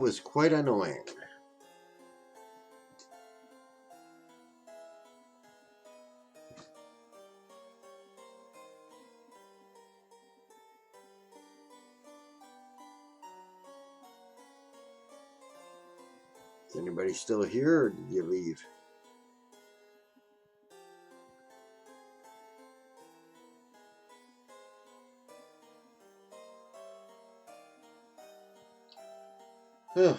Was quite annoying. Is anybody still here, or did you leave? Oh.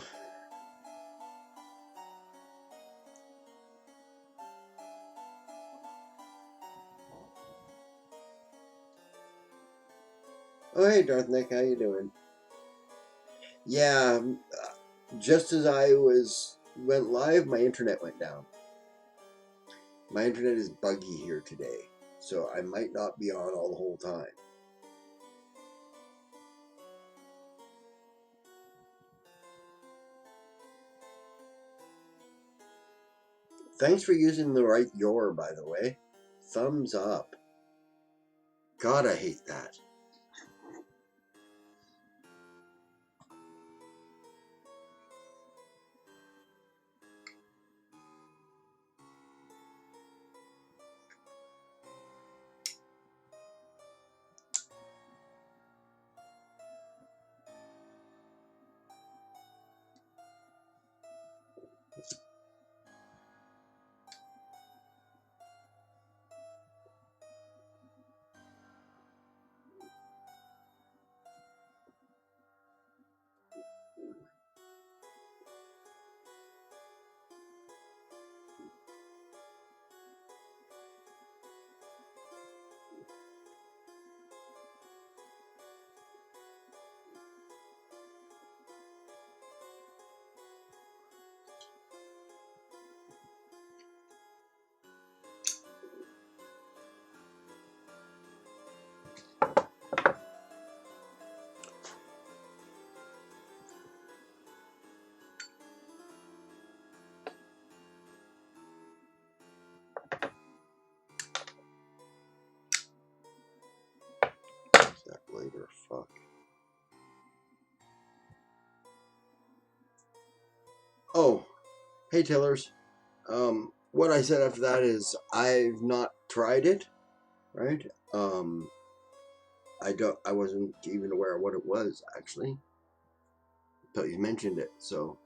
Oh, hey, Darth Nick, how you doing? Yeah, just as I went live, my internet went down. My internet is buggy here today, so I might not be on all the whole time. Thanks for using the right your, by the way. Thumbs up. God, I hate that. That later, fuck. Oh, hey, Tillers. What I said after that is I've not tried it, right? I wasn't even aware of what it was actually until you mentioned it. So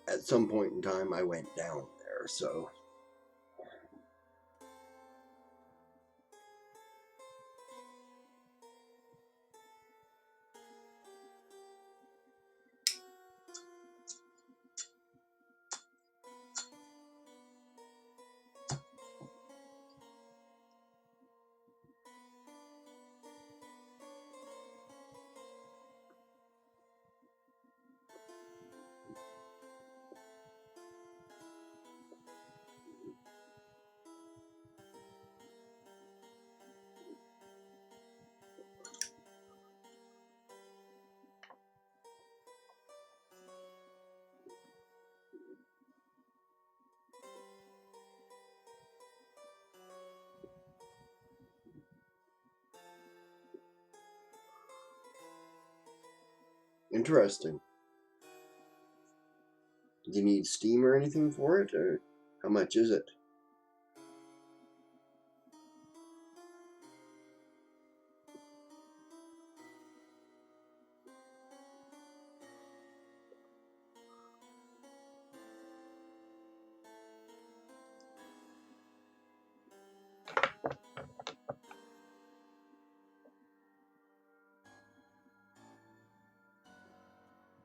at some point in time, I went down there. So interesting. Do you need Steam or anything for it, or how much is it?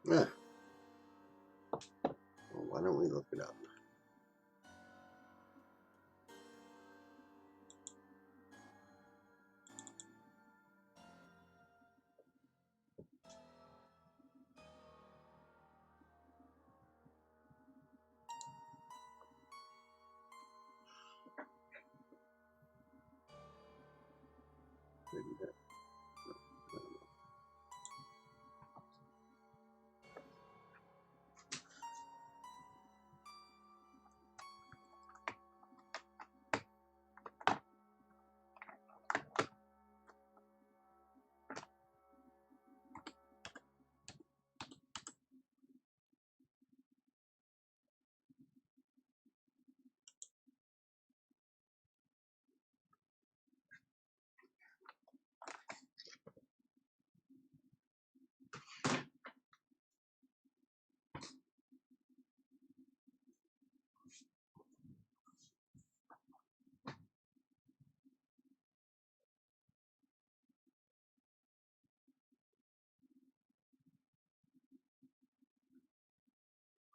Ah, well, why don't we look it up? Maybe that.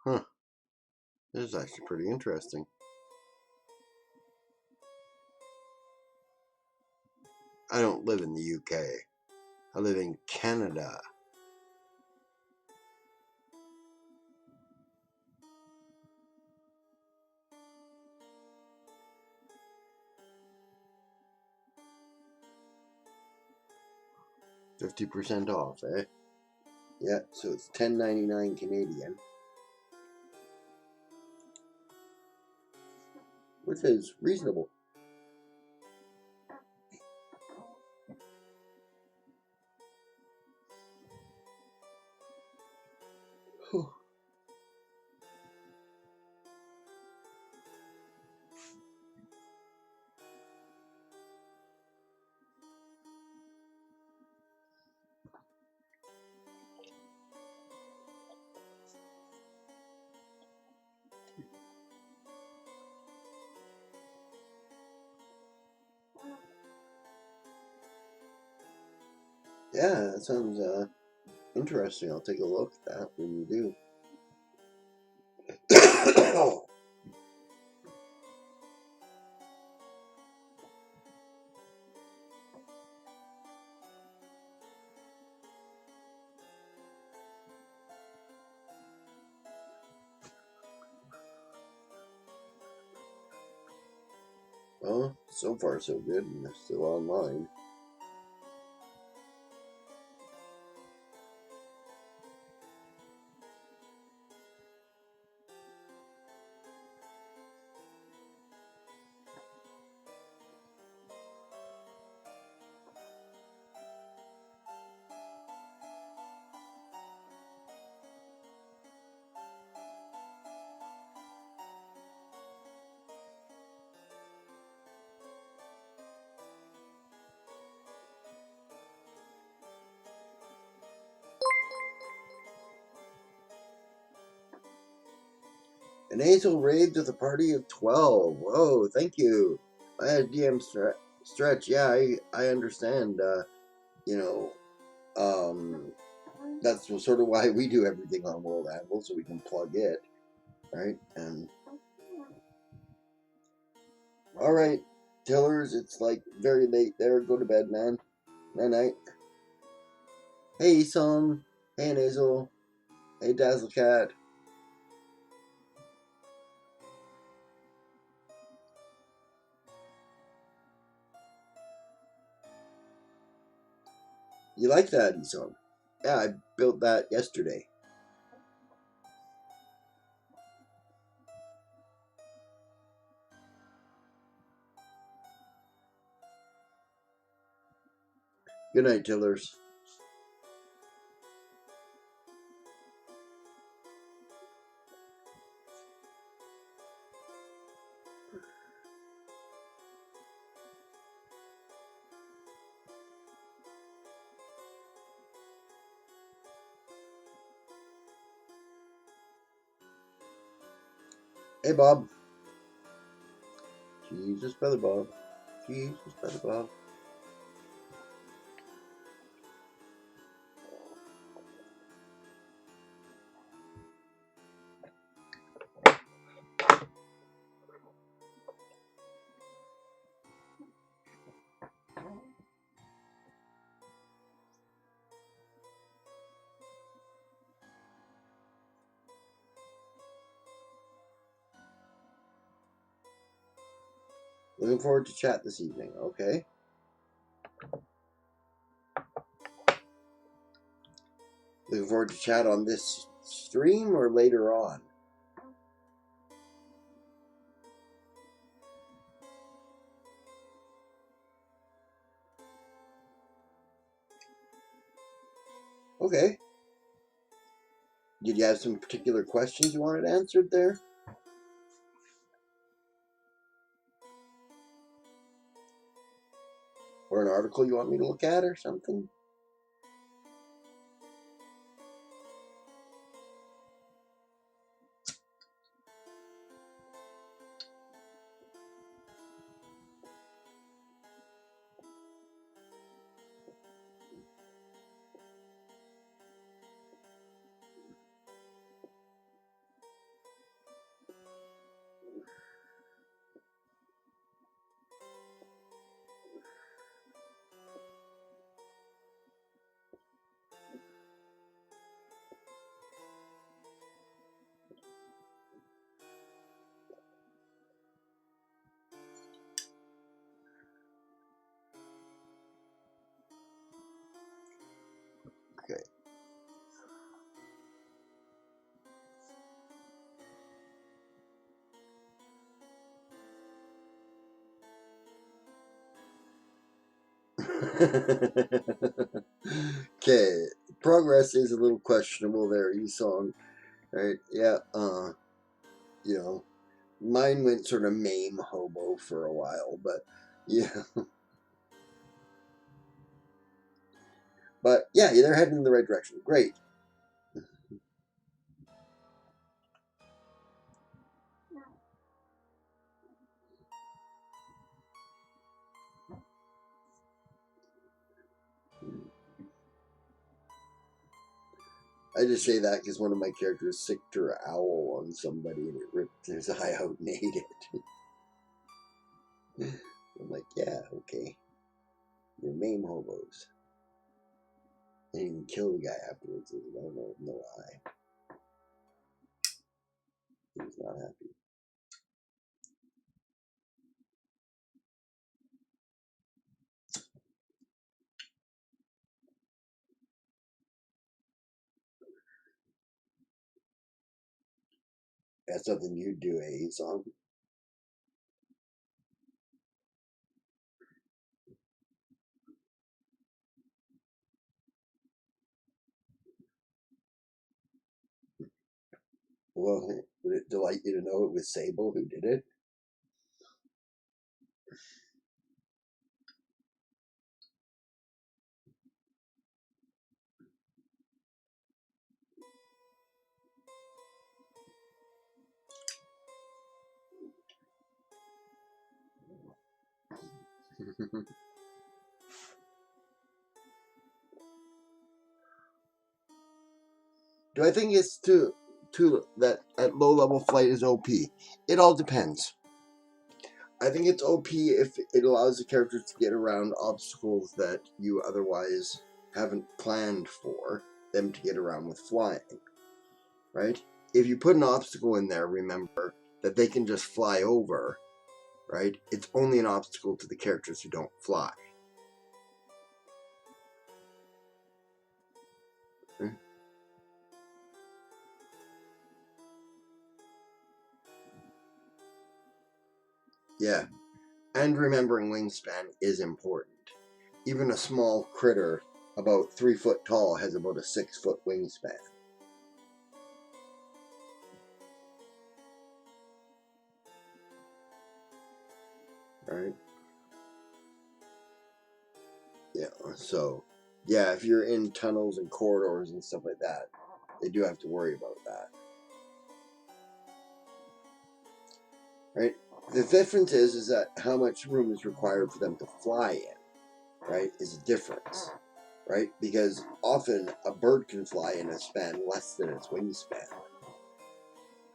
Huh. This is actually pretty interesting. I don't live in the UK. I live in Canada. $50% off, eh? Yeah, so it's $10.99 Canadian, which is reasonable. Whew. Yeah, that sounds interesting. I'll take a look at that when you do. Well, so far so good, and they're still online. An Azel raid with a party of 12. Whoa, thank you. I had DM stretch. Yeah, I understand. You know, that's sort of why we do everything on World Anvil, so we can plug it, right? And all right, Tillers, it's like very late there. Go to bed, man. Night night. Hey, Song. Hey, Nazel. Hey, Dazzlecat. You like that, Isong? Yeah, I built that yesterday. Good night, Tillers. Hey, Bob. Jesus, brother Bob. Jesus, brother Bob. Looking forward to chat this evening. Okay. Looking forward to chat on this stream or later on. Okay. Did you have some particular questions you wanted answered there? Or an article you want me to look at or something? Okay. Okay, progress is a little questionable there, Esong. Right? Yeah, you know, mine went sort of mame hobo for a while, but yeah. But yeah, they're heading in the right direction. Great. I just say that because one of my characters sicked her owl on somebody and it ripped his eye out and ate it. I'm like, yeah, okay. You're mame hobos. And even kill the guy afterwards. I don't know, no eye. He was not happy. That's something you'd do, eh, Song? Well, would it delight you to know it was Sable who did it? Do I think it's too that at low level flight is OP? It all depends. I think it's OP if it allows the characters to get around obstacles that you otherwise haven't planned for them to get around with flying, right? If you put an obstacle in there, remember that they can just fly over, right? It's only an obstacle to the characters who don't fly. Hmm? Yeah, and remembering wingspan is important. Even a small critter about 3 foot tall has about a 6 foot wingspan. Right? Yeah, so yeah, if you're in tunnels and corridors and stuff like that, they do have to worry about that. Right? The difference is that how much room is required for them to fly in, right? Is a difference. Right? Because often a bird can fly in a span less than its wingspan.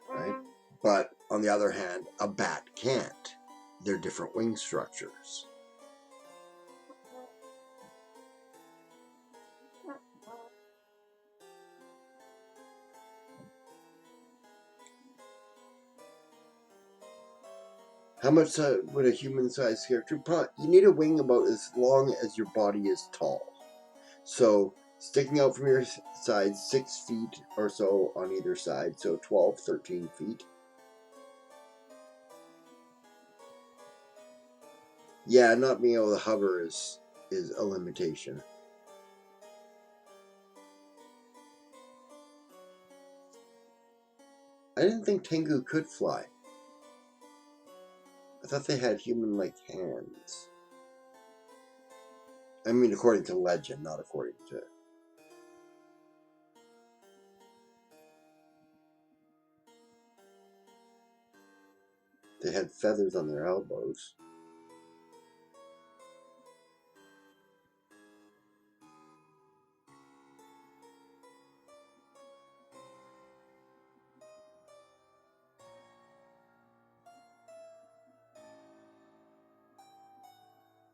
Right? But on the other hand, a bat can't. They're different wing structures. How much would a human-sized character? You need a wing about as long as your body is tall. So sticking out from your side 6 feet or so on either side, so 12, 13 feet. Yeah, not being able to hover is a limitation. I didn't think Tengu could fly. I thought they had human-like hands. I mean, according to legend, not according to... They had feathers on their elbows.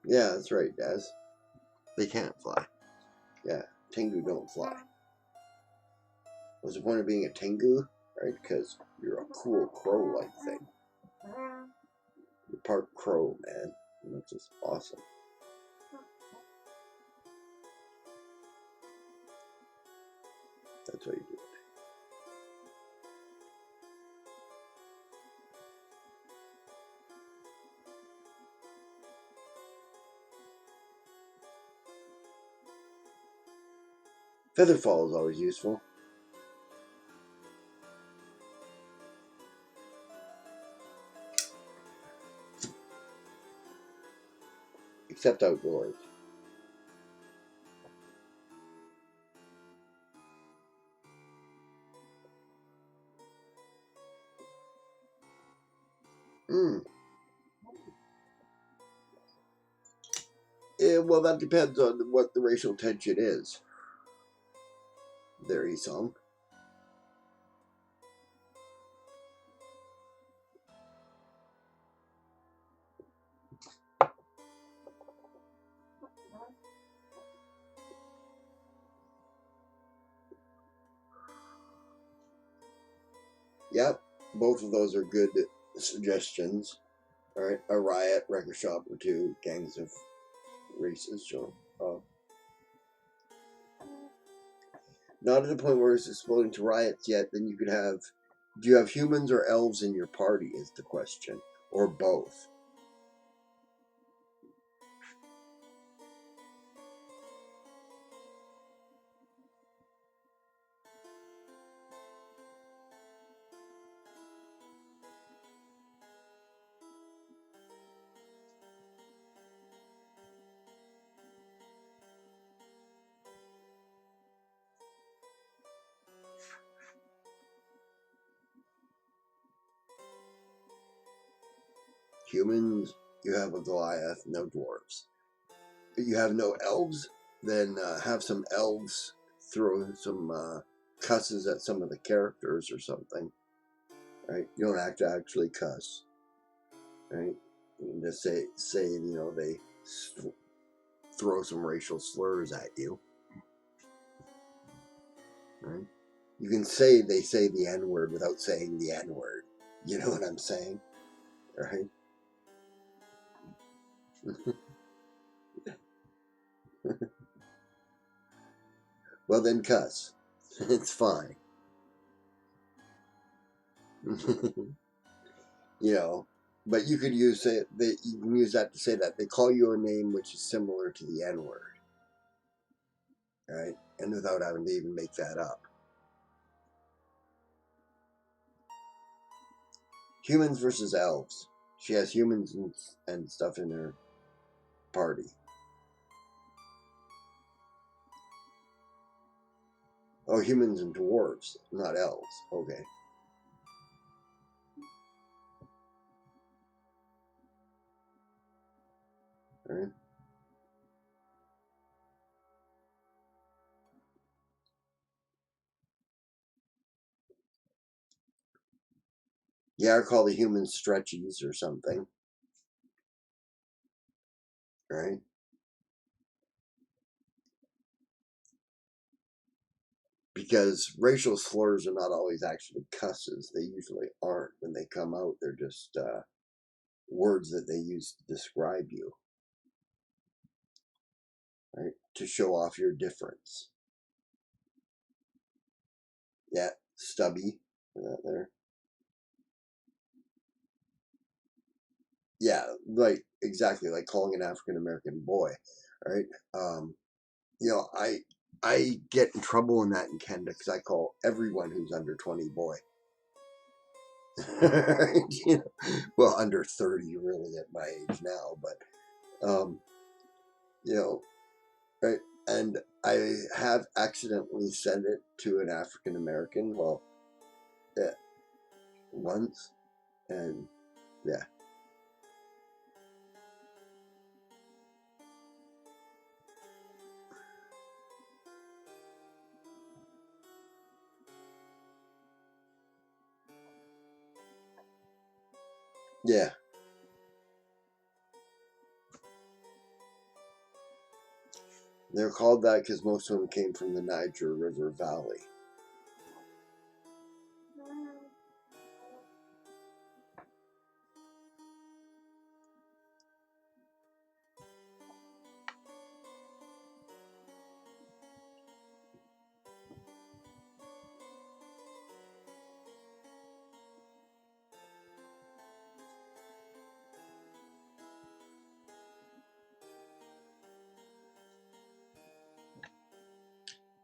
Yeah, that's right, Daz. They can't fly. Yeah, Tengu don't fly. What's the point of being a Tengu? Right? Because you're a cool crow-like thing. You're part crow, man. And that's just awesome. That's how you do it. Featherfall is always useful. Except outdoors. Well, that depends on what the racial tension is. There, Esong. Yep, both of those are good suggestions. All right, a riot, record shop, or two gangs of races. Sure. Not at the point where it's exploding to riots yet. Then you could have. Do you have humans or elves in your party? Is the question, or both? Humans, you have a Goliath, no dwarves. You have no elves, then have some elves throw some cusses at some of the characters or something. Right? You don't have to actually cuss. Right? You can just say they throw some racial slurs at you. Right? You can say they say the N word without saying the N word. You know what I'm saying? Right? Well, then cuss. It's fine. But you could use it. You can use that to say that they call you a name which is similar to the N word, right? And without having to even make that up. Humans versus elves. She has humans and stuff in her party. Oh, humans and dwarves, not elves. Okay. All right. Yeah, or call the humans stretchies or something. Right? Because racial slurs are not always actually cusses. They usually aren't. When they come out, they're just words that they use to describe you. Right? To show off your difference. Yeah, stubby. There. Yeah, like exactly like calling an African American boy, right? Um, I get in trouble in that in Canada because I call everyone who's under 20 boy. Well, under 30 really at my age now, but you know, right? And I have accidentally sent it to an African American. Well, yeah, once, and yeah. Yeah. They're called that because most of them came from the Niger River Valley.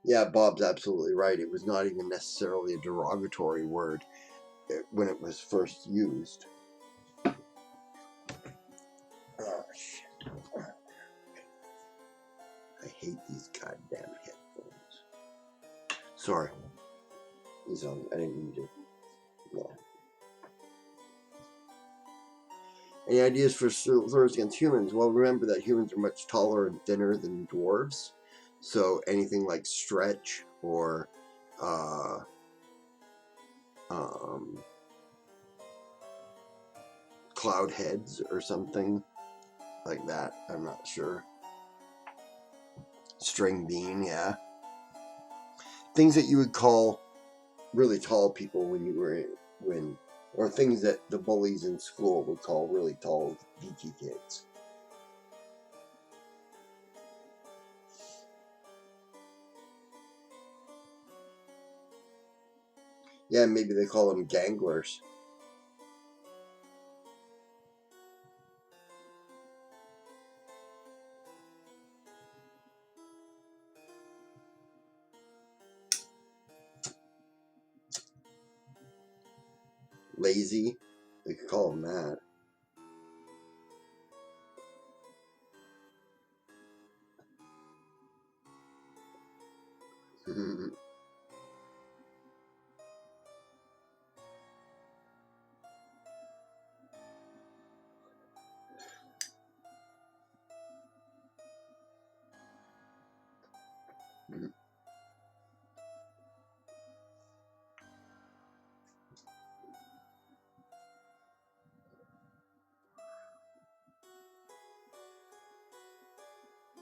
Yeah, Bob's absolutely right. It was not even necessarily a derogatory word when it was first used. Oh, shit. I hate these goddamn headphones. Sorry. I didn't mean to. No. Any ideas for slurs against humans? Well, remember that humans are much taller and thinner than dwarves. So anything like stretch or cloud heads or something like that. I'm not sure. String bean, yeah. Things that you would call really tall people or things that the bullies in school would call really tall, geeky kids. Yeah, maybe they call them ganglers. Lazy, they could call them that.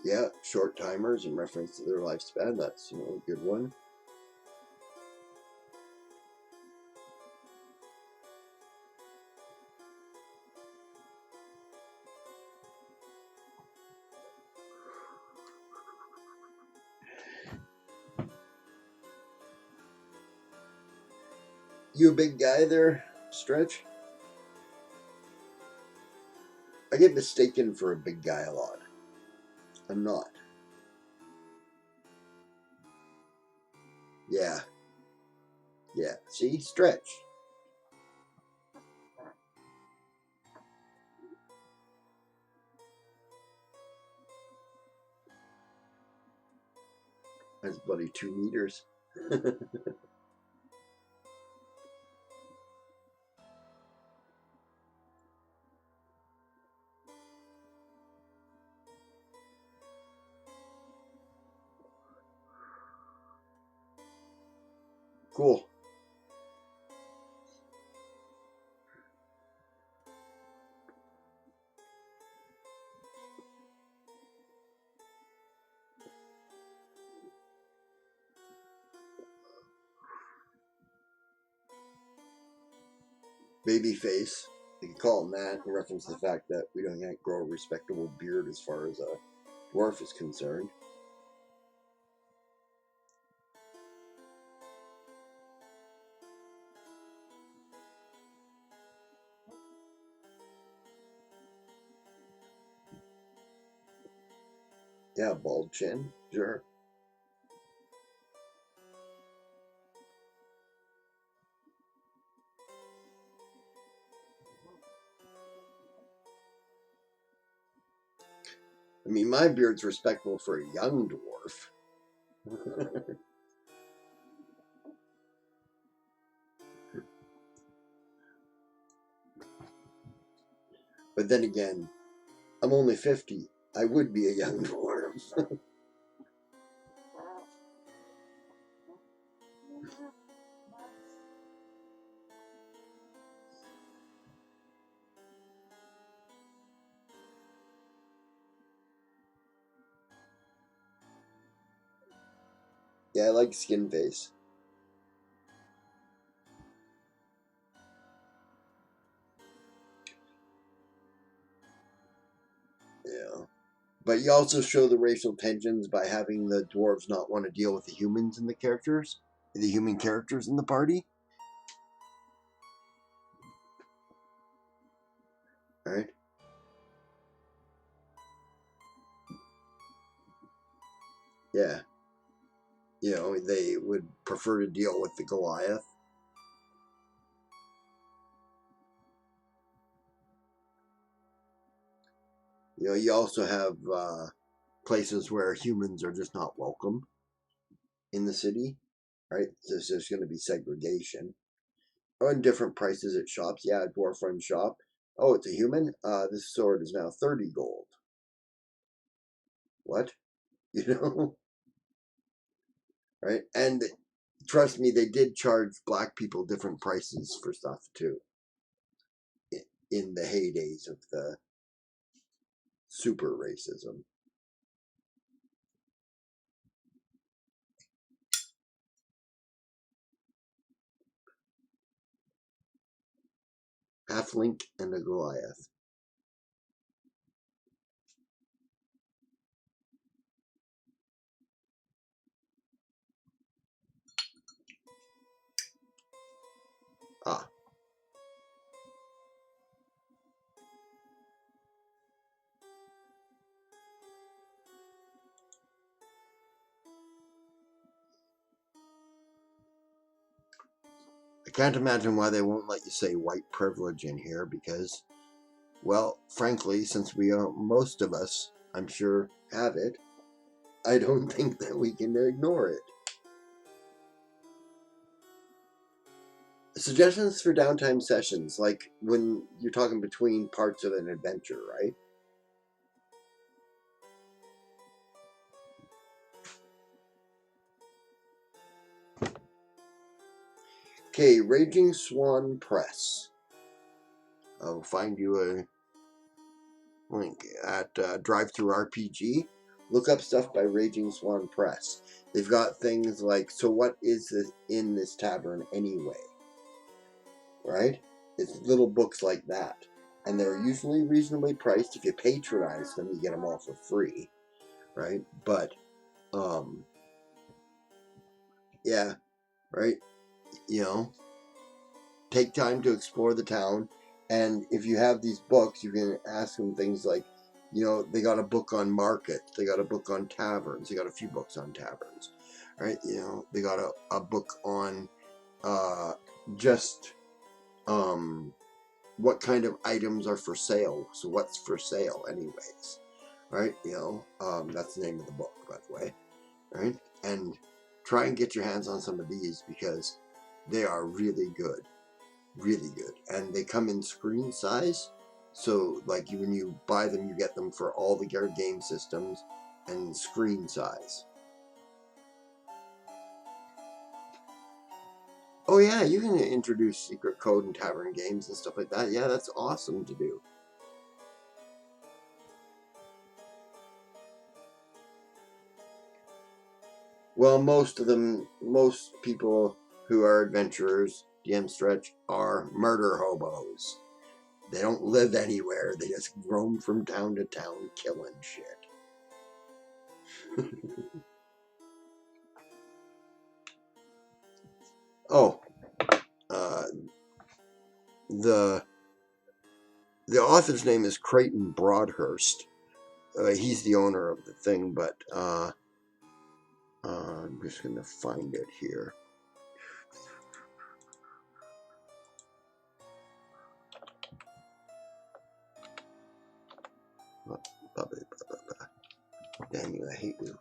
Yeah, short timers in reference to their lifespan. That's a good one. You a big guy there, Stretch? I get mistaken for a big guy a lot. I'm not. Yeah. Yeah. See? Stretch. That's bloody 2 meters. Cool. Baby face. You can call him that in reference to the fact that we don't yet grow a respectable beard as far as a dwarf is concerned. Yeah, bald chin. Sure. I mean, my beard's respectable for a young dwarf. But then again, I'm only 50. I would be a young dwarf. Yeah, I like skin face. Yeah. But you also show the racial tensions by having the dwarves not want to deal with the humans in the human characters in the party. Right? Yeah. they would prefer to deal with the Goliath. You also have places where humans are just not welcome in the city, right? There's going to be segregation. Oh, and different prices at shops. Yeah, dwarf run shop. Oh, it's a human? This sword is now 30 gold. What? Right? And trust me, they did charge black people different prices for stuff too. In the heydays of the super racism. Half-link and a Goliath. Ah. I can't imagine why they won't let you say white privilege in here because, well, frankly, since most of us, I'm sure, have it, I don't think that we can ignore it. Suggestions for downtime sessions, like when you're talking between parts of an adventure, right? Okay, Raging Swan Press. I'll find you a link at DriveThruRPG. Look up stuff by Raging Swan Press. They've got things like, so what is in this tavern anyway? Right? It's little books like that. And they're usually reasonably priced. If you patronize them, you get them all for free. Right? But, yeah, right? Take time to explore the town. And if you have these books, you can ask them things like, they got a book on markets, they got a book on taverns, they got a few books on taverns, right? They got a book on just what kind of items are for sale. So what's for sale, anyways, right? That's the name of the book, by the way, right? And try and get your hands on some of these because they are really good. Really good. And they come in screen size. So, like, when you buy them, you get them for all the game systems and screen size. Oh, yeah, you can introduce secret code and tavern games and stuff like that. Yeah, that's awesome to do. Well, most people who are adventurers, DM Stretch, are murder hobos. They don't live anywhere. They just roam from town to town killing shit. Oh, the author's name is Creighton Broadhurst. He's the owner of the thing, but I'm just going to find it here. Damn you, I hate you.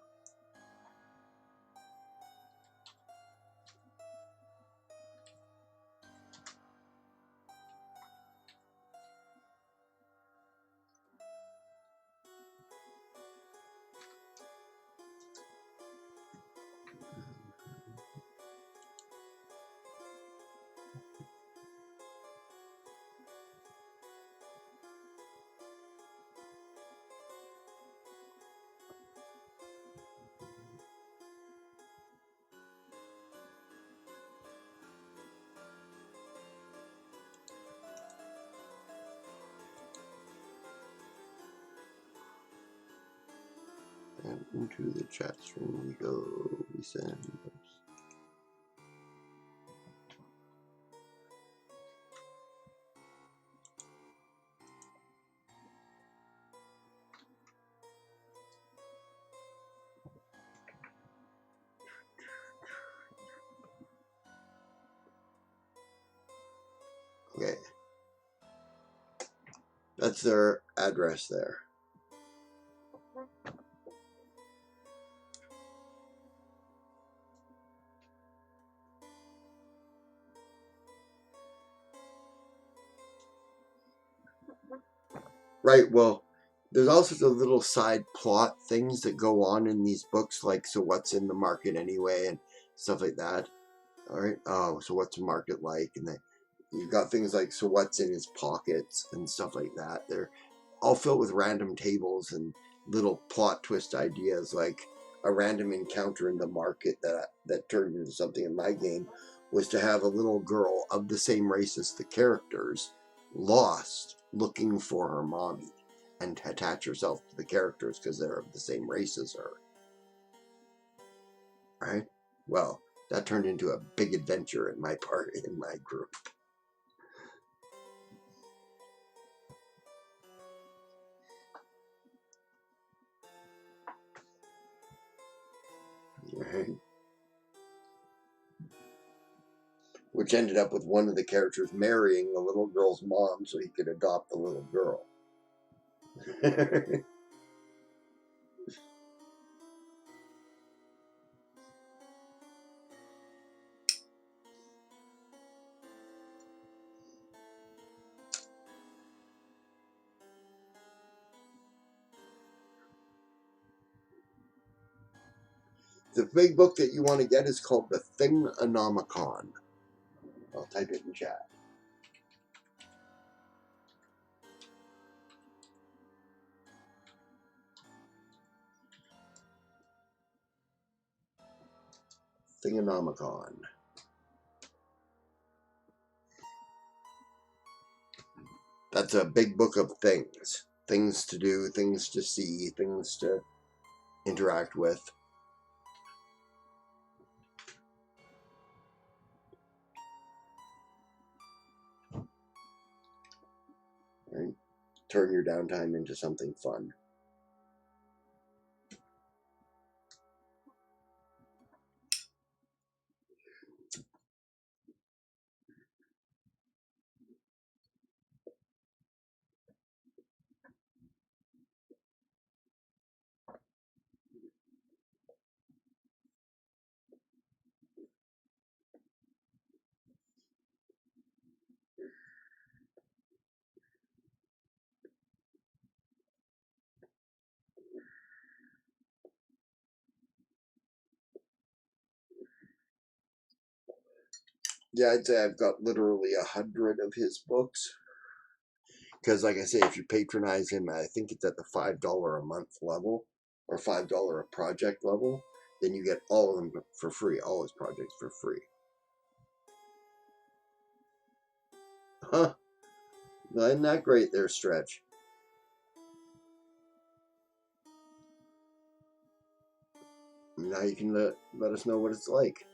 And into the chat stream we go. We send. That's their address there. Right, well, there's also the little side plot things that go on in these books, like, so what's in the market anyway, and stuff like that. All right, oh, so what's the market like? And then you've got things like, so what's in his pockets and stuff like that. They're all filled with random tables and little plot twist ideas, like a random encounter in the market that turned into something in my game was to have a little girl of the same race as the characters lost looking for her mommy and attach herself to the characters because they're of the same race as her. Right? Well, that turned into a big adventure in my group. Right? Which ended up with one of the characters marrying the little girl's mom so he could adopt the little girl. The big book that you want to get is called The Thing-onomicon. I'll type it in chat. Thing-onomicon. That's a big book of things. Things to do, things to see, things to interact with. Right? Turn your downtime into something fun. Yeah, I'd say I've got literally 100 of his books. Because, like I say, if you patronize him, I think it's at the $5 a month level or $5 a project level, then you get all of them for free, all his projects for free. Huh? Isn't that great there, Stretch? Now you can let us know what it's like.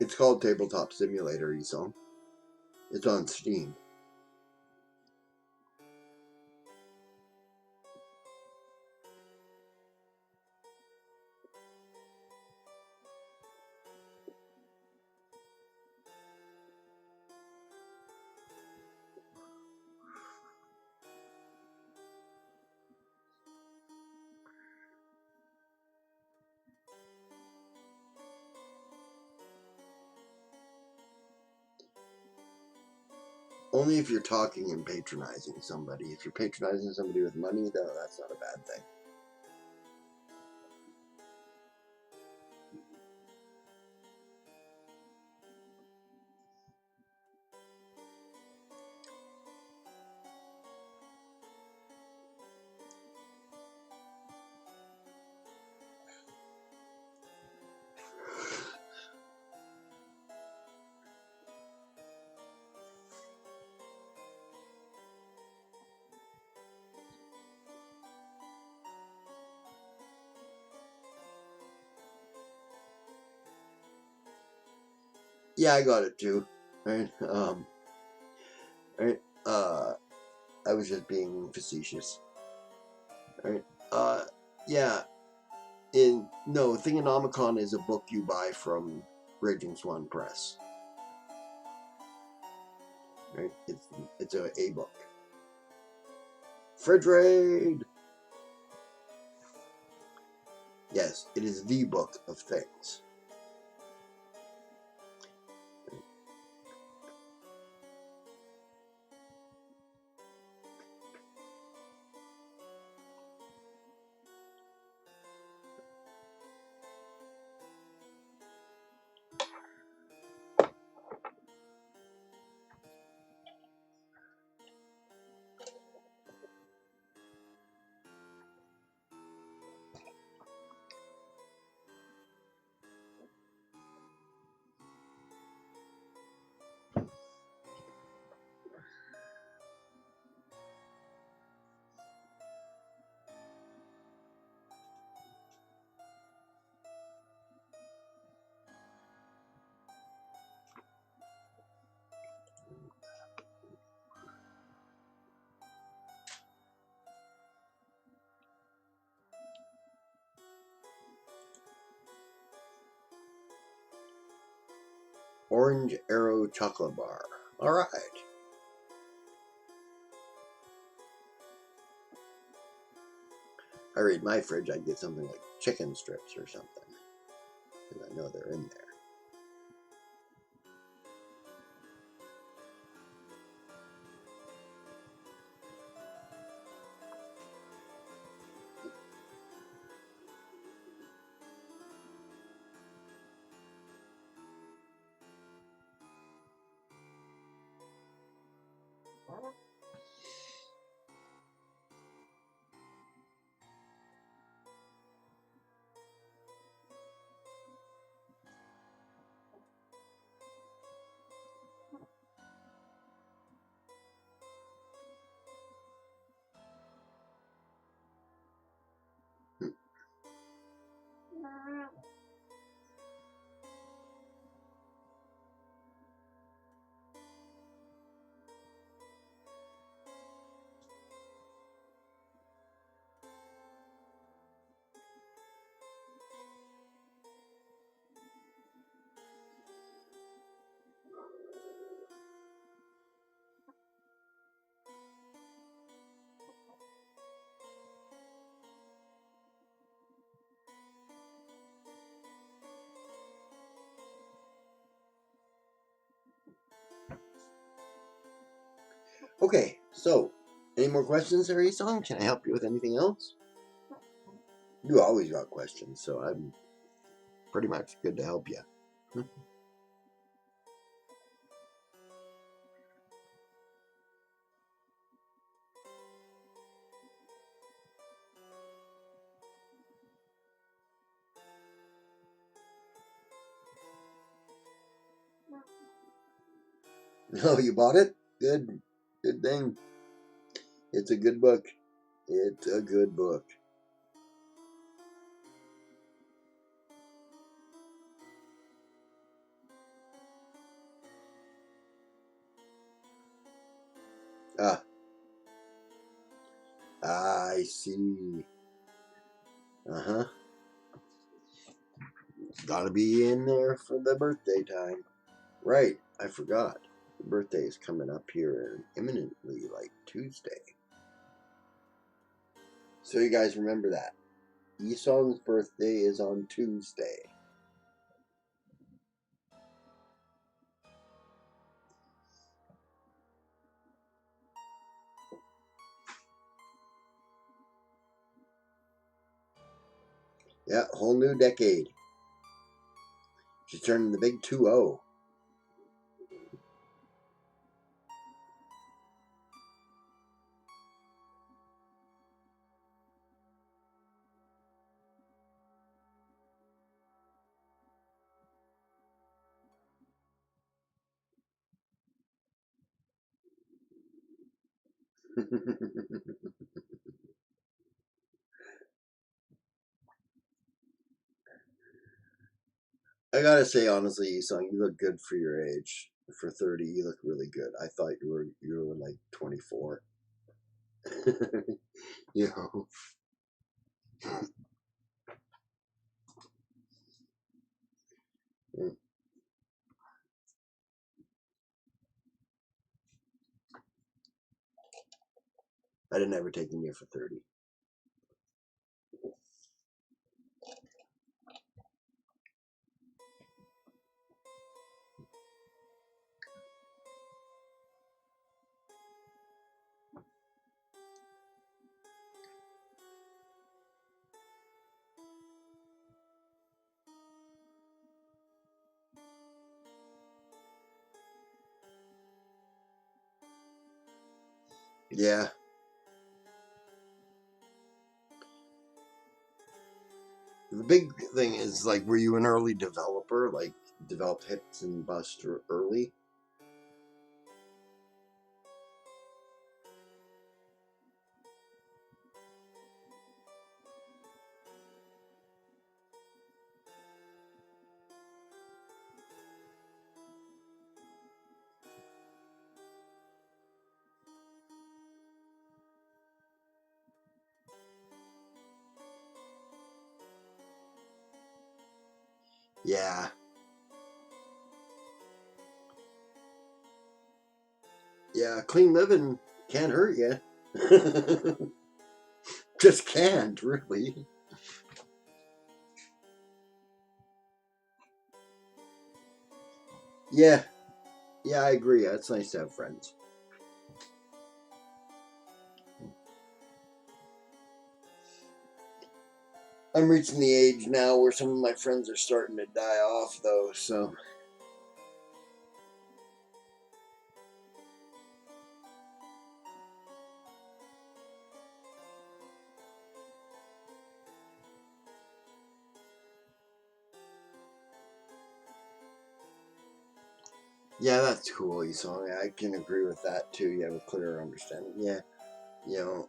It's called Tabletop Simulator, Esau. It's on Steam. Only if you're talking and patronizing somebody. If you're patronizing somebody with money, though, that's not a bad thing. Yeah, I got it too. Right? Right? I was just being facetious. Right? Yeah. No, Thingonomicon is a book you buy from Raging Swan Press. Right? It's a book. Fridge Raid! Yes, it is the book of things. Orange Arrow Chocolate Bar. Alright. I read my fridge, I'd get something like chicken strips or something. Because I know they're in there. Okay, so, any more questions there, Esong? Can I help you with anything else? You always got questions, so I'm pretty much good to help you. Oh, you bought it? Good. Good thing. It's a good book. It's a good book. Ah, I see. Uh-huh. Gotta be in there for the birthday time. Right, I forgot. The birthday is coming up here imminently, like Tuesday. So you guys remember that. Esong's birthday is on Tuesday. Yeah, whole new decade. She's turning the big 2-0. I gotta say honestly, Esong, you look good for your age. For 30, you look really good. I thought you were like 24. You know. I'd have never taken you for 30. Yeah. The big thing is, like, were you an early developer? Like, developed hits and bust early? Yeah. Yeah, clean living can't hurt you. Just can't, really. Yeah. Yeah, I agree. It's nice to have friends. I'm reaching the age now where some of my friends are starting to die off, though, so. Yeah, that's cool, Esau. I can agree with that, too. You have a clearer understanding. Yeah. You know.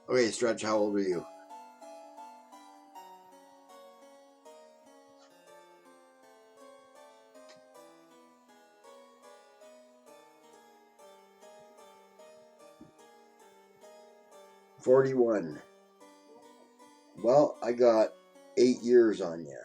Okay, Stretch, how old are you? "41. Well, I got 8 years on you.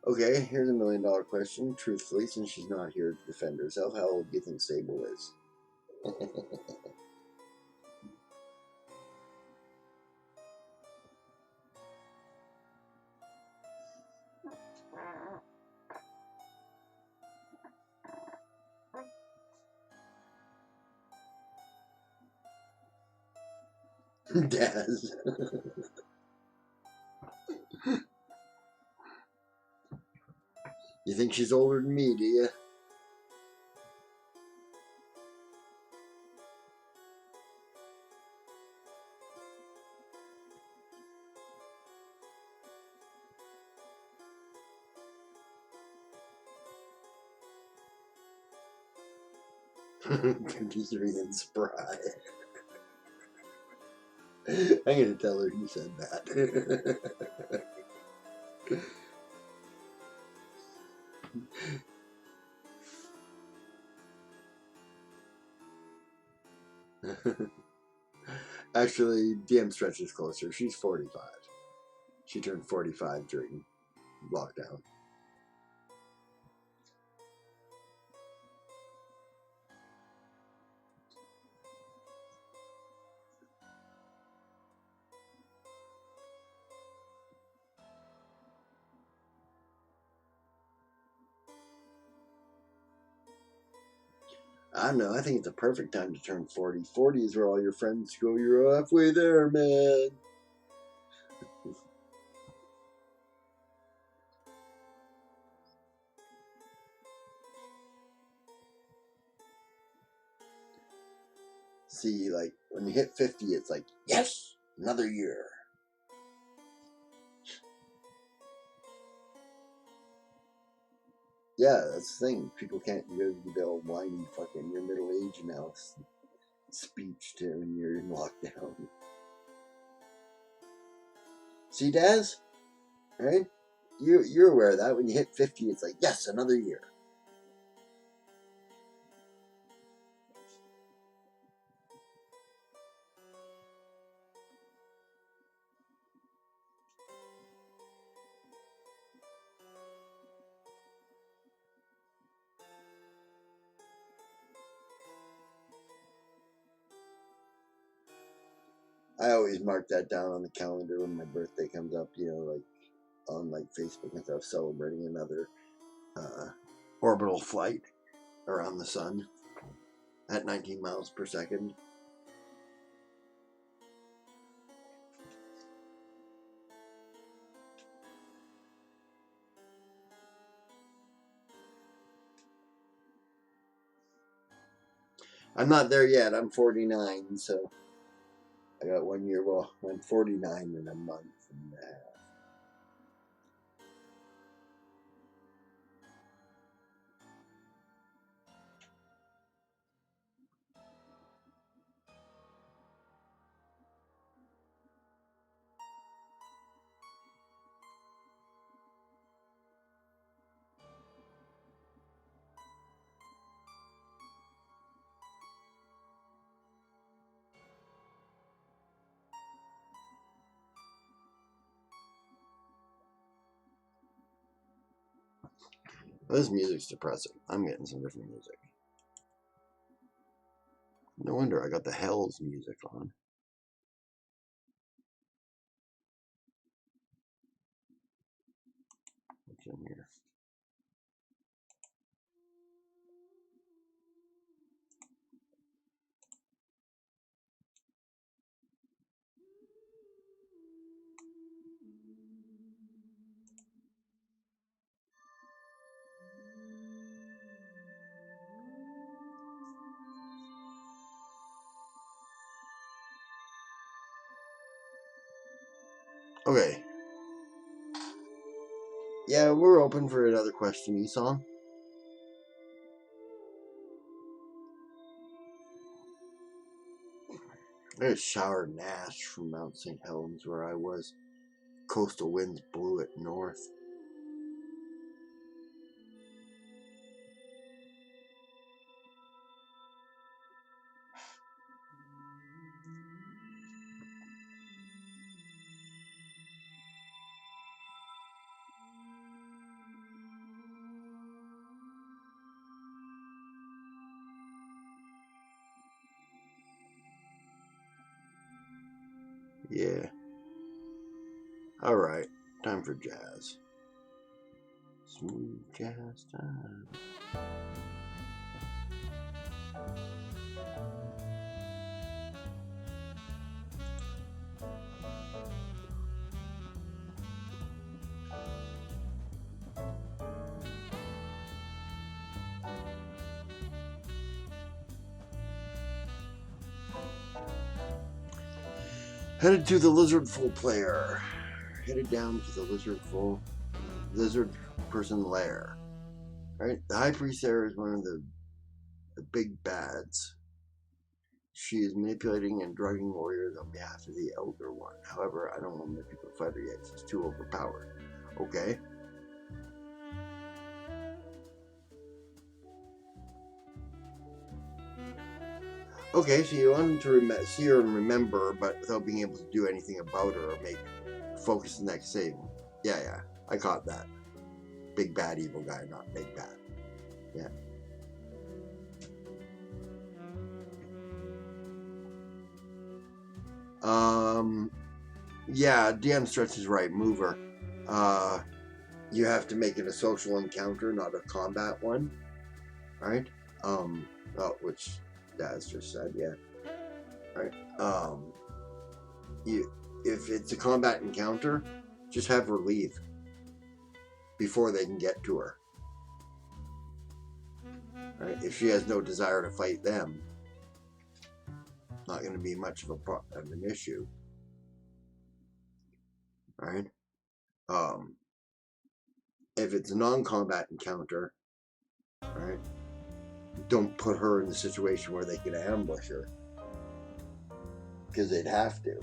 Okay, here's $1 million question. Truthfully, since she's not here to defend herself, how old do you think Sable is? Daz. You think she's older than me, do you? She's and spry. I'm gonna tell her you said that. Actually, DM Stretch is closer. She's 45. She turned 45 during lockdown. I don't know. I think it's a perfect time to turn 40. 40 is where all your friends go, "You're halfway there, man." See, like, when you hit 50, it's like, yes, another year. Yeah, that's the thing. People can't do the old whiny fucking, "you're middle aged now" speech to when you're in lockdown. See, Daz? Right? You're aware of that. When you hit 50, it's like, yes, another year. I always mark that down on the calendar when my birthday comes up, like on like Facebook and stuff, celebrating another orbital flight around the sun at 19 miles per second. I'm not there yet. I'm 49, so I got 1 year. Well, I'm 49 in a month and a half. This music's depressing. I'm getting some different music. No wonder I got the Hells music on. What's in here? Okay. Yeah, we're open for another question, Esong. I just showered in ash from Mount St. Helens where I was. Coastal winds blew it north. Yeah. Alright, time for jazz. Smooth jazz time. Headed to the Lizardful player. Headed down to the Lizard person lair. Right? The High Priest there is one of the big bads. She is manipulating and drugging warriors on behalf of the Elder One. However, I don't want to make people fight her yet. She's too overpowered. Okay? Okay, so you want to see her and remember, but without being able to do anything about her or make focus the next saving. Yeah, I caught that. Big bad evil guy, not big bad. Yeah. Yeah, DM Stretch is right. Move her. You have to make it a social encounter, not a combat one. Right? Which Daz just said, yeah. Right? If it's a combat encounter, just have her leave before they can get to her. Right? If she has no desire to fight them, not going to be much of an issue. Right? If it's a non-combat encounter, right, don't put her in the situation where they can ambush her, because they'd have to.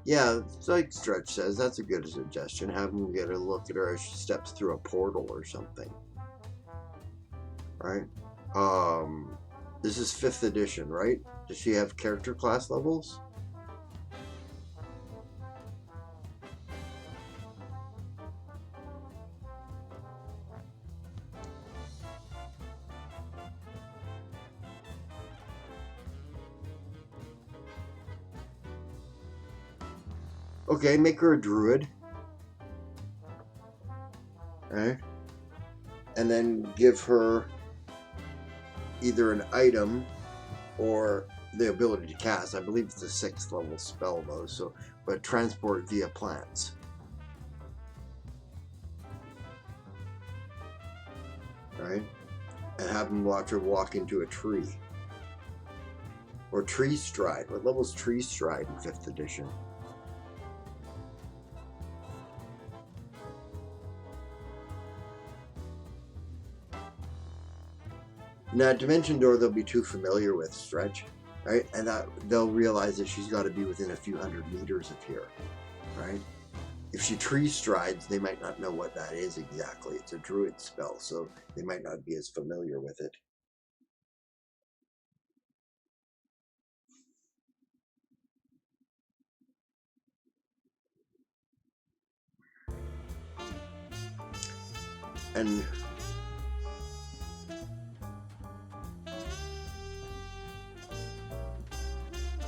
Yeah, like Stretch says, that's a good suggestion. Have him get a look at her as she steps through a portal or something. Right? This is 5th edition, right? Does she have character class levels? Okay, make her a druid. Right? And then give her either an item or the ability to cast. I believe it's a 6th level spell though, so but transport via plants. Right? And have them watch her walk into a tree. Or tree stride. What level is tree stride in 5th edition? Now, Dimension Door, they'll be too familiar with Stretch, right? And that they'll realize that she's got to be within a few hundred meters of here, right? If she tree strides, they might not know what that is exactly. It's a druid spell, so they might not be as familiar with it. And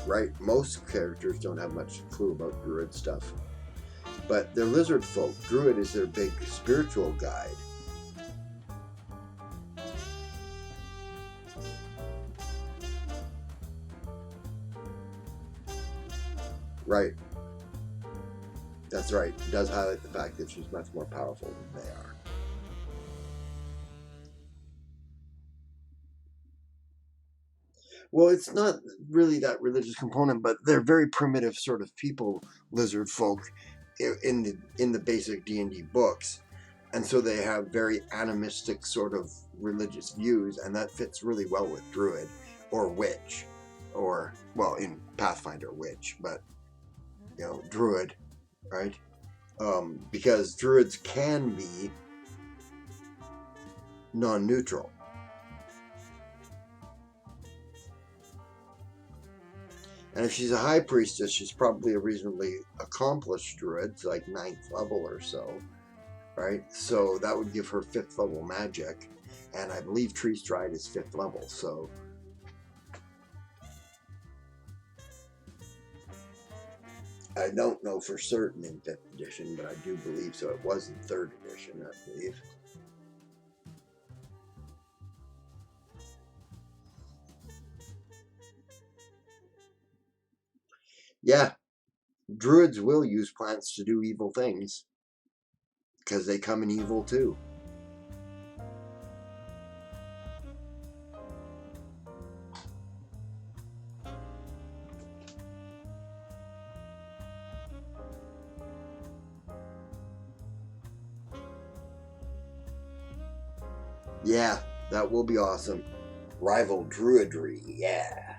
right, most characters don't have much clue about druid stuff. But they're lizard folk. Druid is their big spiritual guide. Right. That's right. It does highlight the fact that she's much more powerful than they are. Well, it's not really that religious component, but they're very primitive sort of people, lizard folk, in the basic D&D books, and so they have very animistic sort of religious views, and that fits really well with druid or witch, or well, in Pathfinder witch, but druid, right? Because druids can be non-neutral. And if she's a high priestess, she's probably a reasonably accomplished druid, like 9th level or so, right? So that would give her 5th level magic. And I believe Tree Stride is 5th level, so. I don't know for certain in 5th edition, but I do believe so. It was in 3rd edition, I believe. Yeah, druids will use plants to do evil things because they come in evil too. Yeah, that will be awesome. Rival druidry, yeah.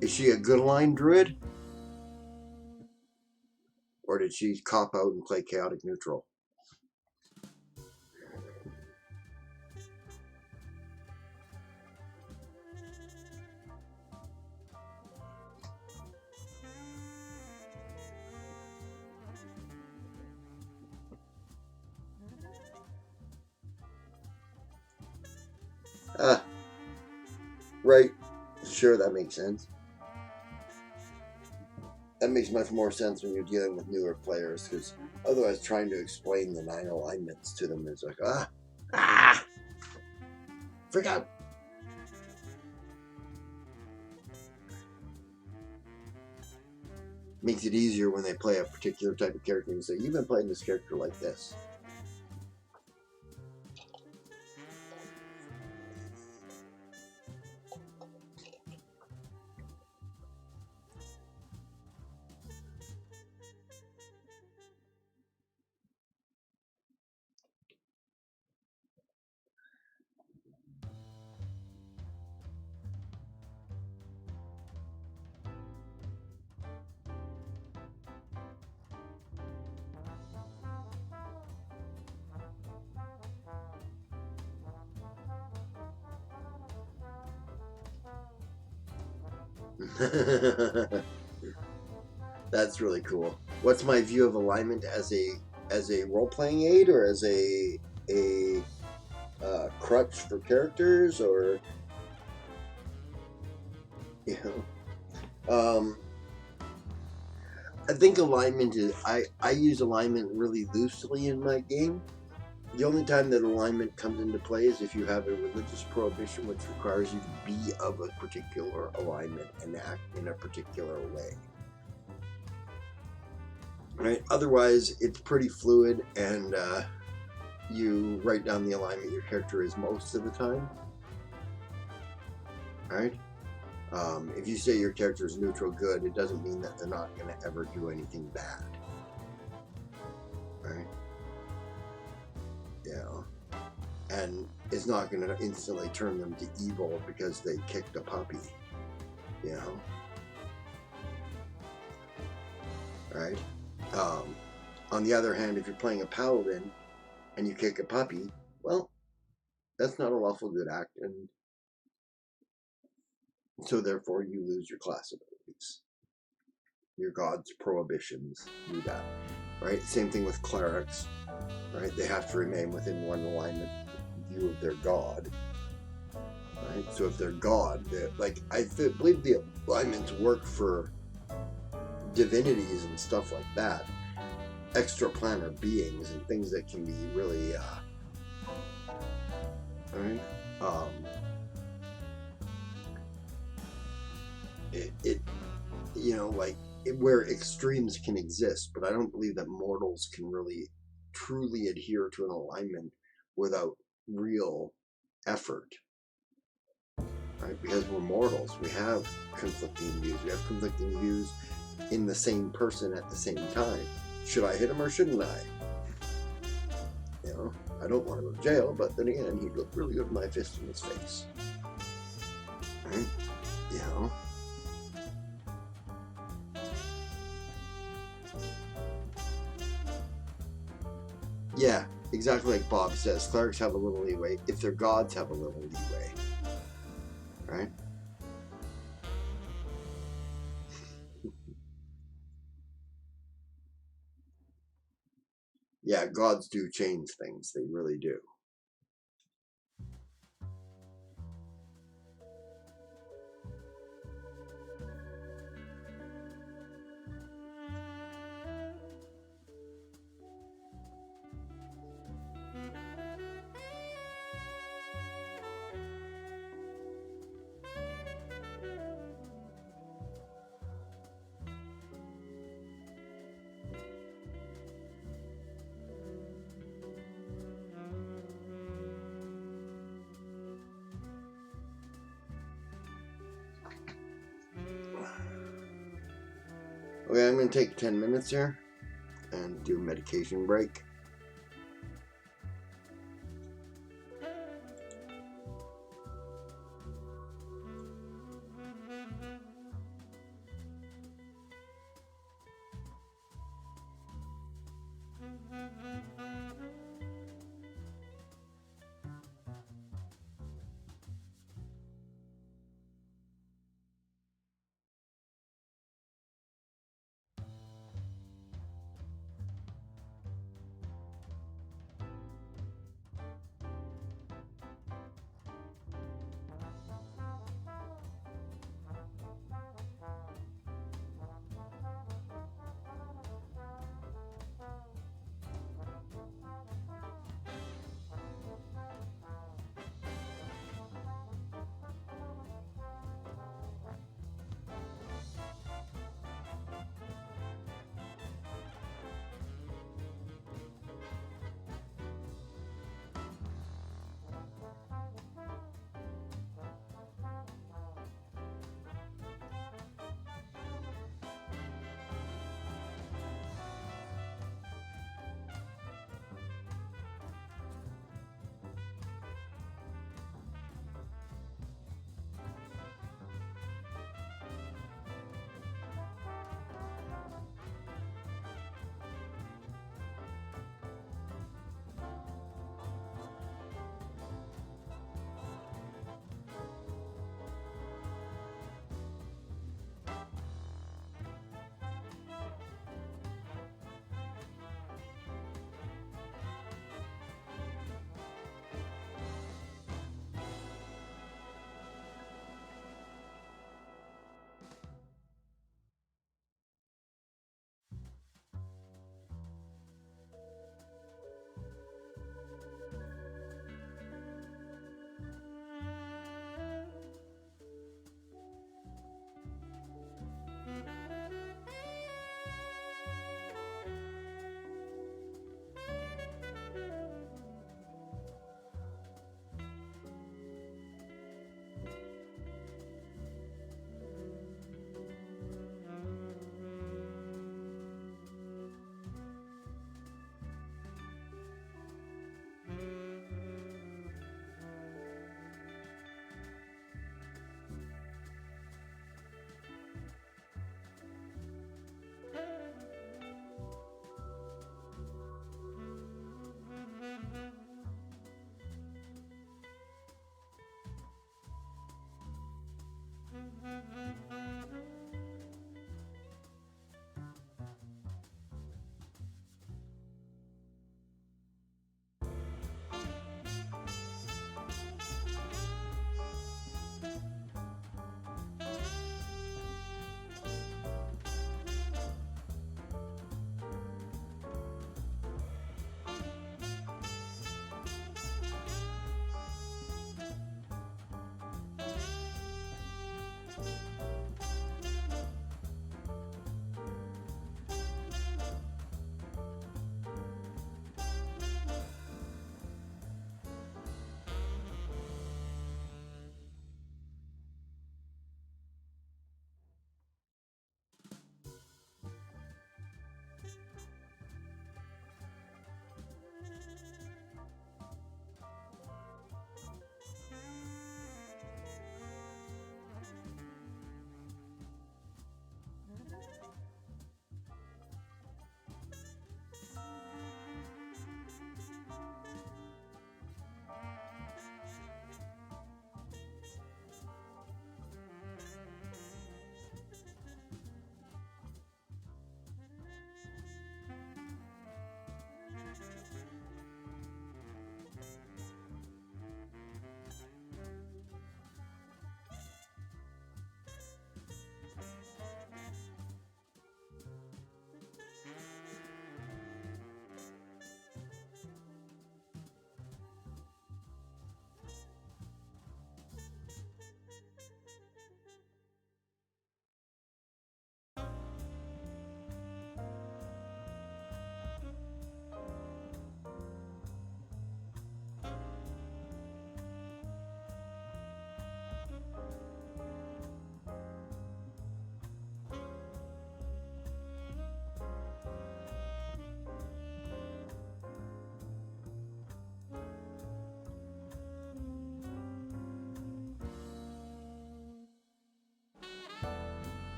Is she a good line druid? Or did she cop out and play chaotic neutral? Ah, right. Sure, that makes sense. That makes much more sense when you're dealing with newer players, because otherwise trying to explain the 9 alignments to them is like, freak out. Makes it easier when they play a particular type of character and say, you've been playing this character like this. That's really cool. What's my view of alignment as a role playing aid, or as a crutch for characters, or you know? I think alignment is. I use alignment really loosely in my game. The only time that alignment comes into play is if you have a religious prohibition which requires you to be of a particular alignment and act in a particular way. Right? Otherwise, it's pretty fluid, and you write down the alignment your character is most of the time. Right? If you say your character is neutral good, it doesn't mean that they're not going to ever do anything bad. Right? Yeah. And it's not going to instantly turn them to evil because they kicked a puppy. You know? Right? On the other hand, if you're playing a paladin and you kick a puppy, well, that's not a lawful good act, and so therefore you lose your class abilities. Your god's prohibitions do that. Right? Same thing with clerics. Right? They have to remain within one alignment view of their god. Right? So if they're god, I believe the alignments work for divinities and stuff like that, extraplanar beings and things that can be really, right? It you know, where extremes can exist, but I don't believe that mortals can really truly adhere to an alignment without real effort. Right? Because we're mortals, we have conflicting views. We have conflicting views in the same person at the same time. Should I hit him or shouldn't I? You know, I don't want to go to jail, but then again, he'd look really good with my fist in his face. Right? You know? Yeah, exactly like Bob says. Clerics have a little leeway if their gods have a little leeway. Right? Yeah, gods do change things. They really do. Okay, I'm going to take 10 minutes here and do a medication break.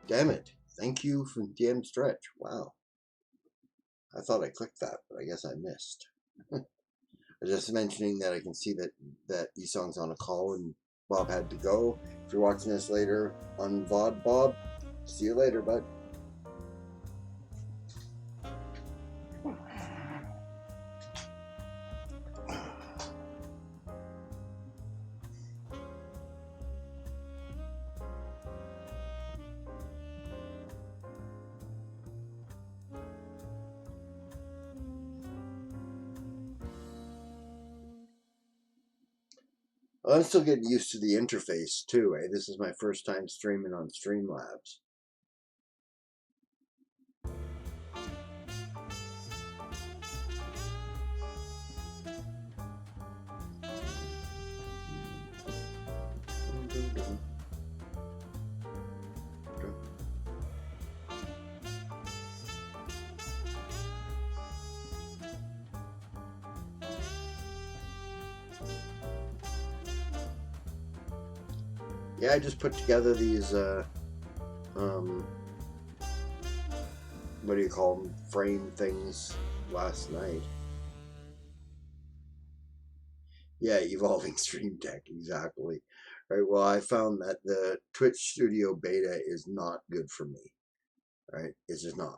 Damn it. Thank you for DM Stretch. Wow. I thought I clicked that, but I guess I missed. I'm just mentioning that I can see that Esong's on a call and Bob had to go. If you're watching this later on VOD, Bob, see you later, bud. Well, I'm still getting used to the interface too, eh? This is my first time streaming on Streamlabs. Yeah, I just put together these, what do you call them, frame things last night. Yeah, evolving stream tech, exactly. Right, well, I found that the Twitch Studio Beta is not good for me. Right, it's just not.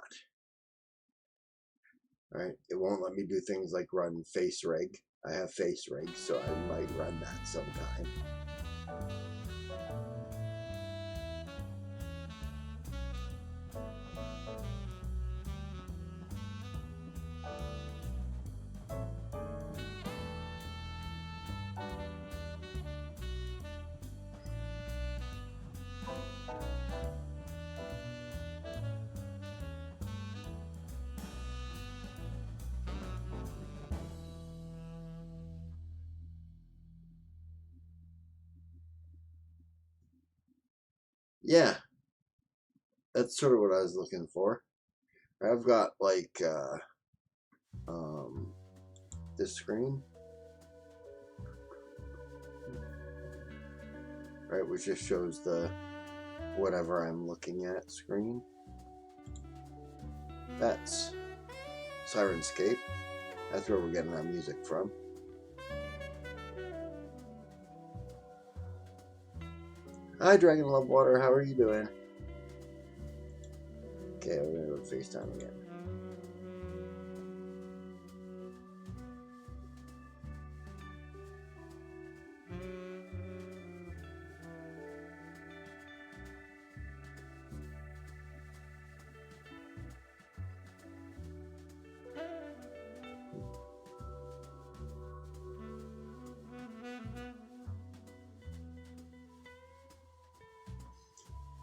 Right, it won't let me do things like run face rig. I have face rig, so I might run that sometime. Yeah, that's sort of what I was looking for. I've got like this screen, right, which just shows the whatever I'm looking at screen. That's Sirenscape. That's where we're getting our music from. Hi, Dragon Love Water. How are you doing? Okay, we're gonna go to FaceTime again.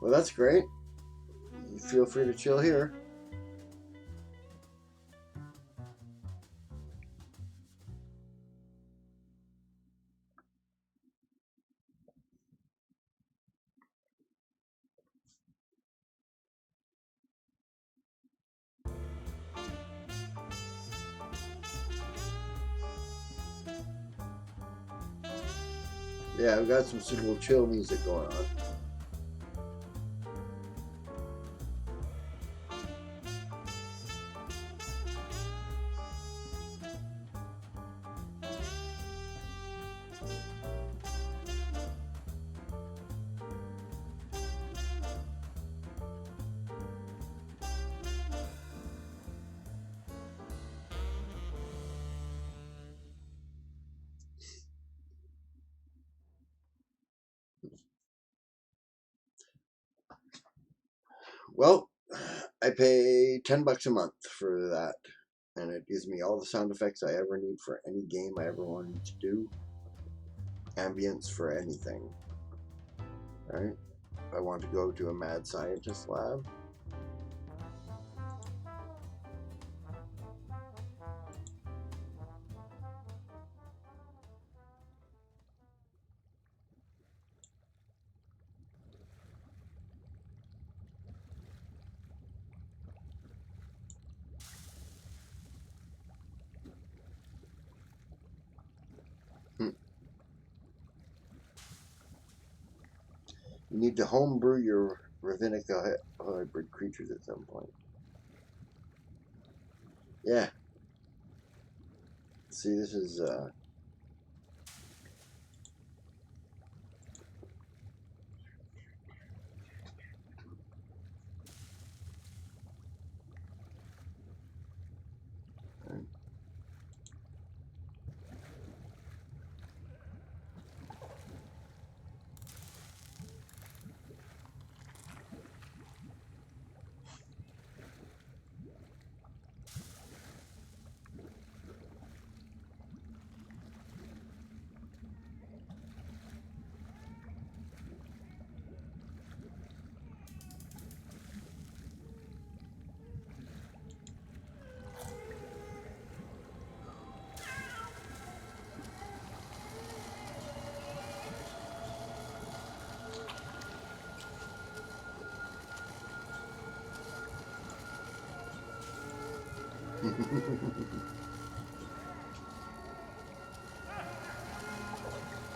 Well, that's great. You feel free to chill here. Yeah, I've got some suitable chill music going on. Well, I pay $10 a month for that, and it gives me all the sound effects I ever need for any game I ever wanted to do. Ambience for anything. Right? If I want to go to a mad scientist lab. You need to homebrew your rabbinic hybrid creatures at some point. Yeah. See, this is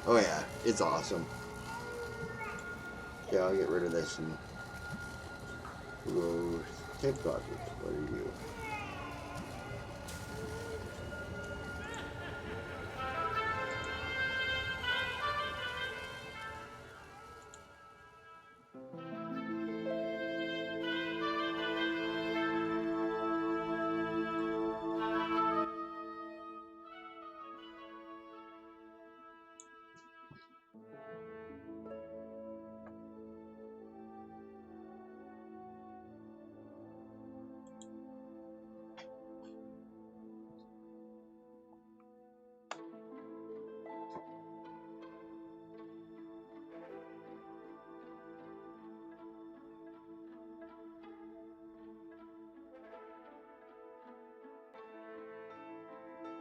oh yeah, it's awesome. Yeah, I'll get rid of this and we'll go take project. What are you?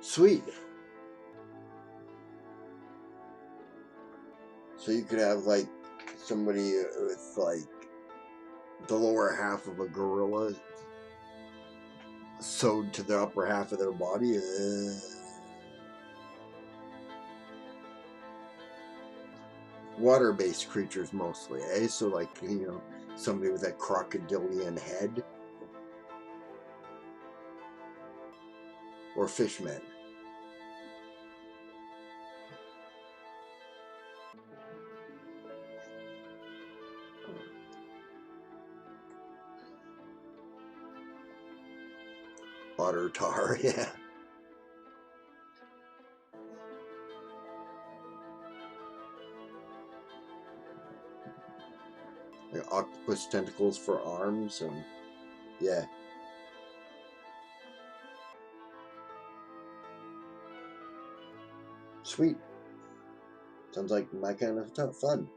Sweet. So you could have like somebody with like the lower half of a gorilla sewed to the upper half of their body. Water-based creatures mostly, eh? So like, you know, somebody with a crocodilian head. Or fishmen. Otter tar, yeah. Like octopus tentacles for arms and yeah. Sweet. Sounds like my kind of fun.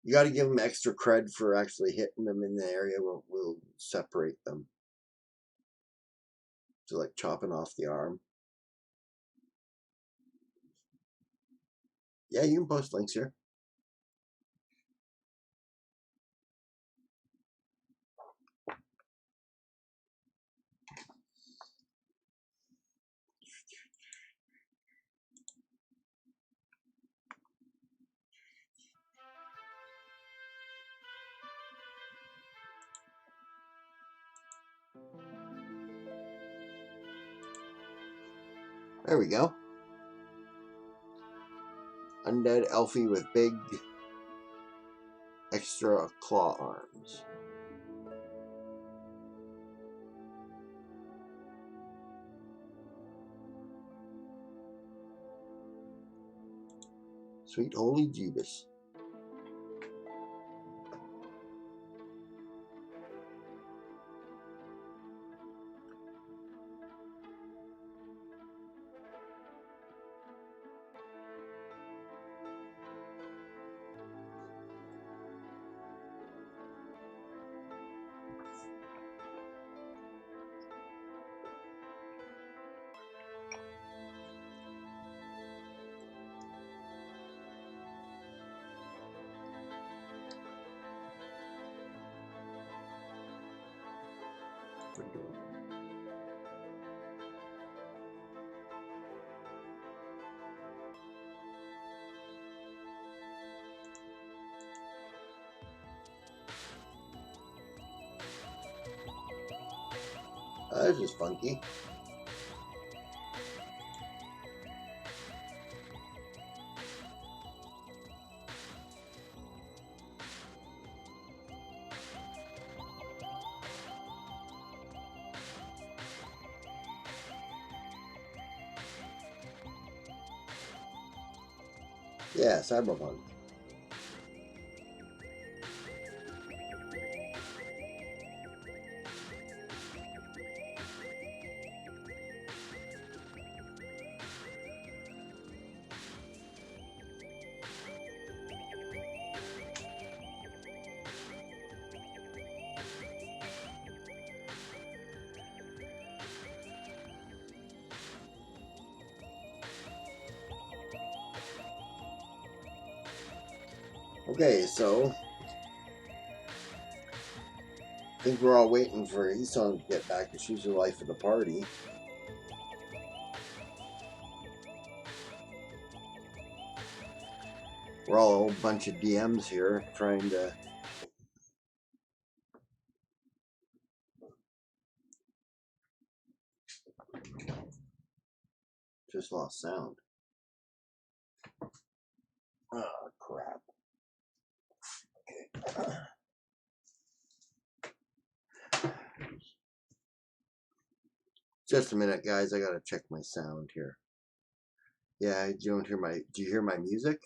You got to give them extra cred for actually hitting them in the area. We'll separate them. So like chopping off the arm. Yeah, you can post links here. There we go. Undead Elfie with big extra claw arms. Sweet holy Jeebus. That's just funky. Yeah, cyberpunk. Okay, so I think we're all waiting for Esong to get back to choose the life of the party. We're all a bunch of DMs here trying to just lost sound. Oh crap. Okay. Just a minute, guys. I gotta check my sound here. Yeah, you don't hear my. Do you hear my music?